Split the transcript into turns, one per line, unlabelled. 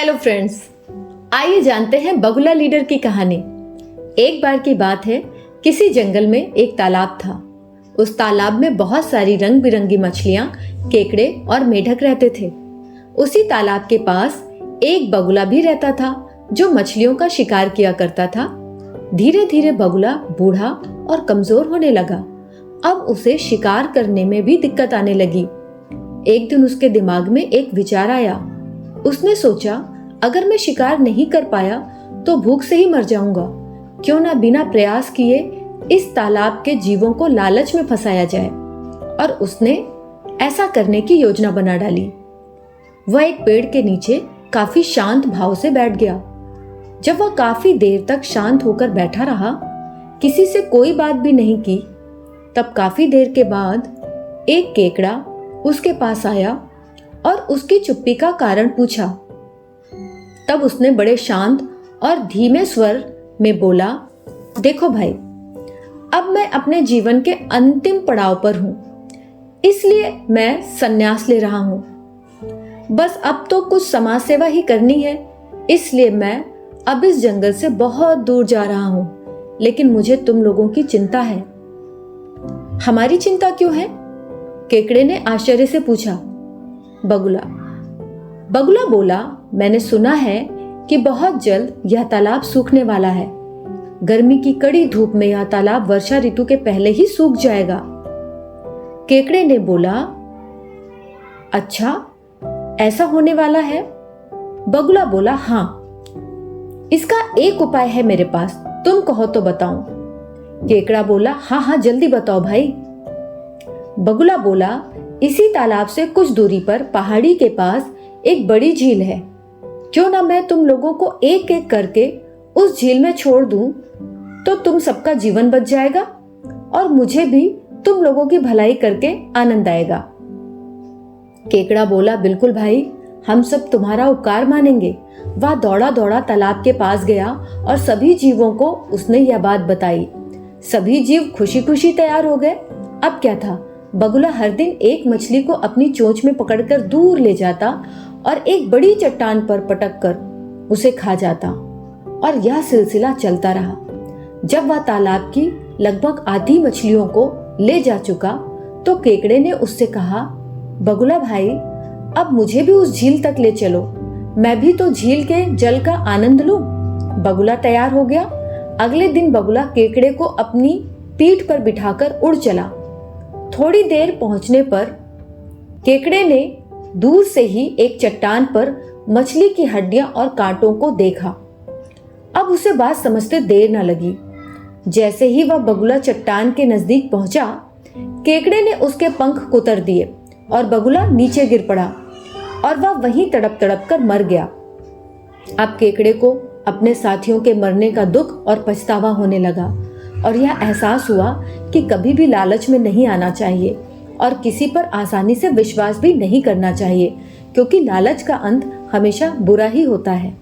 Hello friends, आइए जानते हैं बगुला लीडर की कहानी। एक बार की बात है, किसी जंगल में एक तालाब था। उस तालाब में बहुत सारी रंग बिरंगी मछलियां, केकड़े और मेढक रहते थे। उसी तालाब के पास एक बगुला भी रहता था जो मछलियों का शिकार किया करता था। धीरे धीरे बगुला बूढ़ा और कमजोर होने लगा। अब उसे शिकार करने में भी दिक्कत आने लगी। एक दिन उसके दिमाग में एक विचार आया। उसने सोचा, अगर मैं शिकार नहीं कर पाया तो भूख से ही मर जाऊंगा। क्यों ना बिना प्रयास किए इस तालाब के जीवों को लालच में फंसाया जाए। और उसने ऐसा करने की योजना बना डाली। वह एक पेड़ के नीचे काफी शांत भाव से बैठ गया। जब वह काफी देर तक शांत होकर बैठा रहा, किसी से कोई बात भी नहीं की, तब काफी देर के बाद एक केकड़ा उसके पास आया और उसकी चुप्पी का कारण पूछा। तब उसने बड़े शांत और धीमे स्वर में बोला, देखो भाई, अब मैं अपने जीवन के अंतिम पड़ाव पर हूं, इसलिए मैं संन्यास ले रहा हूं। बस अब तो कुछ समाज सेवा ही करनी है, इसलिए मैं अब इस जंगल से बहुत दूर जा रहा हूं। लेकिन मुझे तुम लोगों की चिंता है। हमारी चिंता क्यों है? केकड़े ने आश्चर्य से पूछा। बगुला बोला, मैंने सुना है कि बहुत जल्द यह तालाब सूखने वाला है। गर्मी की कड़ी धूप में यह तालाब वर्षा ऋतु के पहले ही सूख जाएगा। केकड़े ने बोला, अच्छा, ऐसा होने वाला है? बगुला बोला, हाँ, इसका एक उपाय है मेरे पास, तुम कहो तो बताऊं। केकड़ा बोला, हाँ हाँ, जल्दी बताओ भाई। बगुला बोला, इसी तालाब से कुछ दूरी पर पहाड़ी के पास एक बड़ी झील है। क्यों ना मैं तुम लोगों को एक एक करके उस झील में छोड़ दूं, तो तुम सबका जीवन बच जाएगा और मुझे भी तुम लोगों की भलाई करके आनंद आएगा। केकड़ा बोला, बिल्कुल भाई, हम सब तुम्हारा उपकार मानेंगे। वह दौड़ा दौड़ा तालाब के पास गया और सभी जीवों को उसने यह बात बताई। सभी जीव खुशी खुशी तैयार हो गए। अब क्या था, बगुला हर दिन एक मछली को अपनी चोंच में पकड़कर दूर ले जाता और एक बड़ी चट्टान पर पटक कर उसे खा जाता, और यह सिलसिला चलता रहा। जब वह तालाब की लगभग आधी मछलियों को ले जा चुका, तो केकड़े ने उससे कहा, बगुला भाई, अब मुझे भी उस झील तक ले चलो, मैं भी तो झील के जल का आनंद लूं। बगुला तैयार हो गया। अगले दिन बगुला केकड़े को अपनी पीठ पर बिठाकर उड़ चला। थोड़ी देर पहुंचने पर केकड़े ने दूर से ही एक चट्टान पर मछली की हड्डियां और कांटों को देखा। अब उसे बात समझते देर न लगी। जैसे ही वह बगुला चट्टान के नजदीक पहुंचा, केकड़े ने उसके पंख कुतर दिए और बगुला नीचे गिर पड़ा और वह वहीं तड़प तड़प कर मर गया। अब केकड़े को अपने साथियों के मरने का दुख और पछतावा होने लगा, और यह एहसास हुआ कि कभी भी लालच में नहीं आना चाहिए और किसी पर आसानी से विश्वास भी नहीं करना चाहिए, क्योंकि लालच का अंत हमेशा बुरा ही होता है।